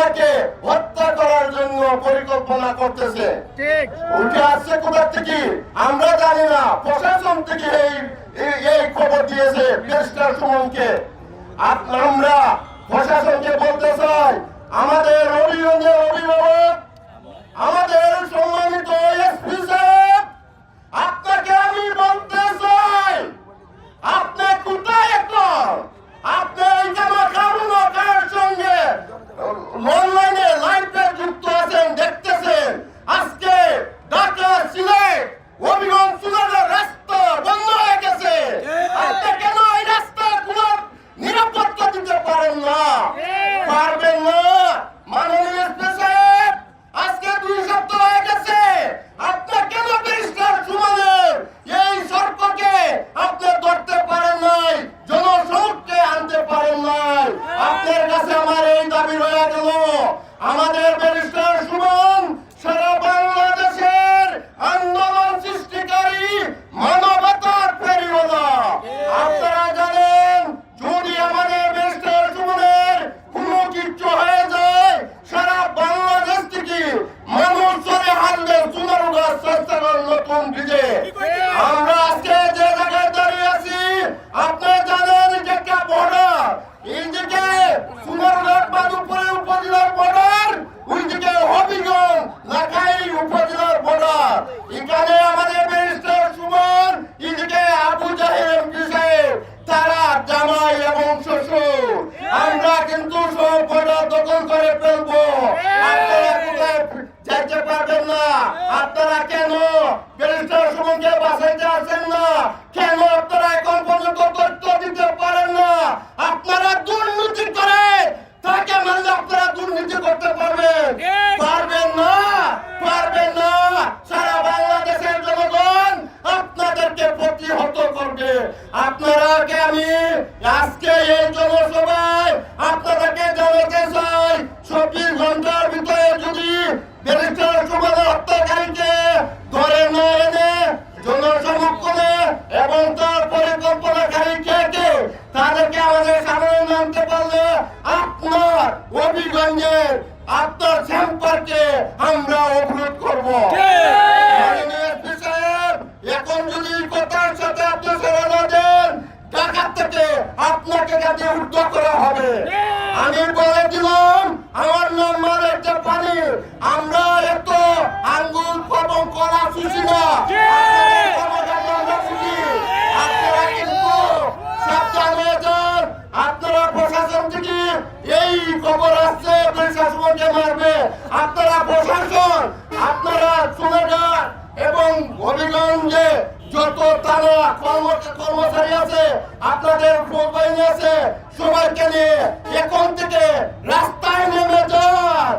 ওনাকে হত্যা করার জন্য পরিকল্পনা করতেছে। উঠে আসছে কোথা থেকে আমরা জানি না, প্রশাসন থেকে এই খবর দিয়েছে ব্যারিস্টার সুমনকে। আমরা প্রশাসনকে বলতে চাই, আমাদের হবিগঞ্জের অভিভাবক, আমাদের সম্মানিত এসপি সাহেব, আপনাকে আমি বলতে চাই, আপনি কোথায় এখন? আপনি এই জামা কারুর সঙ্গে অনলাইনে লাইভে যুক্ত আছেন, দেখতেছেন। আজকে ঢাকা, সিলেট, হবিগঞ্জ, সিলেটের রাস্তা বন্ধ হয়ে গেছে। আপনি কেন এই রাস্তা খোলার নিরাপত্তা দিতে পারেন না? পারবেন না? মাননীয় এসপি সাহেব, আজকে 2 সপ্তাহ হয়ে গেছে, আপনি কেন ব্যারিস্টার সুমনের এই সর্পকে আপনি ধরতে পারেন নাই, জনসমক্ষে আনতে পারেন নাই? আপনার কাছে আমার এই দাবি রয়ে গেল, আমাদের ব্যারিস্টার সুমন সারা বাংলাদেশের আন্দোলন সৃষ্টিকারী মানবতার ফেরিওয়ালা। আপনারা জানেন, যদি আমাদের ব্যারিস্টার সুমনের কোনো কিছু হয়ে যায়, সারা বাংলাদেশ থেকে মানুষ চলে হারবে সোনার গাছ সংস্থার নতুন ব্রিজে। আমরা আজকে যে জায়গায় দাঁড়িয়ে আছি, আপনি জানেন যে একটা বর্ডার, এইদিকে সোনারঘাট মাধবপুরের উপজেলার বর্ডার, ওইদিকে হবিগঞ্জ লাখাই উপজেলার বর্ডার। এখানে আমাদের ব্যারিস্টার সুমন, এদিকে আবু জাহেল এমপি সাহেব, তারা জামাই এবং শ্বশুর। আমরা কিন্তু সব বর্ডার দখল করে ফেলবো। আপনারা কোথায় যাইতে পারবেন না? আপনারা কেন ব্যারিস্টার সুমনকে বাঁচাইতে আসেন না? কেন আপনারা এখন পর্যন্ত তথ্য দিতে পারেন না? আপনারা দুর্নীতি করে তাকে মানলে আপনারা দুর্নীতি করতে পারবেন? পারবেন না, পারবেন না। সারা বাংলাদেশের জনগণ আপনাদেরকে প্রতিহত করবে। আপনারাকে আমি আজকে এই জনসভায় আপনাদেরকে জানাতে চাই, 24 ঘন্টার ভিতরে যদি ব্যারিস্টার সুমনের হত্যাকারীকে ধরে না এনে জনসমক্ষে এবং তার পরিকল্পনাকারী কে কে, তাদেরকে আমাদের সামনে আনতে পারলে আপনার হবিগঞ্জের আপনার চেম্বারকে আমরা অবরোধ করবো। এখন যদি কথার সাথে আপনি সেরা না দেন, ঢাকা থেকে আপনাকে কাজে উদ্যোগ করা হবে। আমি বলে দিলাম, আমার নাম্বার একটা পানি, আমরা এত আঙ্গুল এবং কলা খুশি না, আপনারা কিন্তু সাবধান হয়ে যান। আপনারা প্রশাসন থেকে এই খবর আসছে ব্যারিস্টার সুমনকে মারবে, আপনারা প্রশাসন, আপনারা সোনারঘাট এবং হবিগঞ্জে যত থানা কর্মচারী আছে, আপনাদের ফৌজ বাহিনী আছে, সবাইকে নিয়ে এখন থেকে রাস্তায় নেমে যান।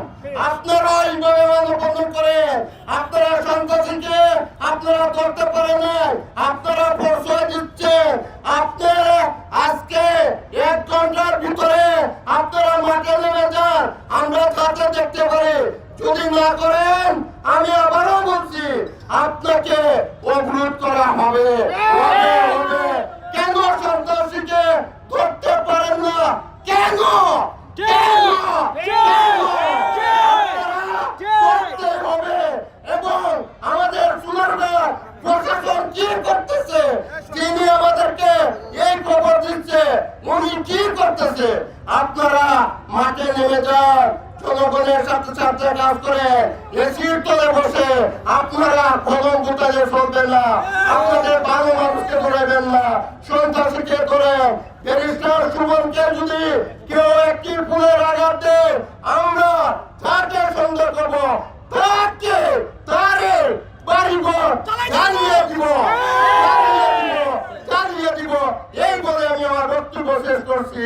আপনারা এইভাবে মানববন্ধন করেন, আপনারা সন্ত্রাসীকে আপনারা ধরতে পারেন নাই, আপনারা পরিচয় দিচ্ছেন। আপনারা আজকে 1 ঘন্টার ভিতরে আপনারা মাঠে নেমে যান, আমরা তাতে দেখতে পারি। যদি না করেন, আমি আবারও বলছি, আপনাকে অবরোধ করা হবে। কেন সন্ত্রাসীকে ধরতে পারেন না? কেন? করতে হবে। এবং আমাদের সোনারঘাট প্রশাসন কি করতেছে, তিনি আমাদেরকে এই খবর দিচ্ছে, উনি কি করতেছে। আপনারা মাঠে নেমে যান, জনগণের সাথে সাথে কাজ করে, এসির তলে বসে আপনারা কলম গুটালে চলবেন না, আপনাদের ভালো মানুষকে ধরেবেন না, সন্ত্রাসীকে ধরে। ব্যারিস্টার সুমনকে যদি কেউ একটি ফুলের আঘাত দেয়, আমরা তাকে সন্দেহ করবো, তাকে তারে বাড়িঘর জ্বালিয়ে দিব, জ্বালিয়ে দিব। এই বলে আমি আমার বক্তব্য শেষ করছি।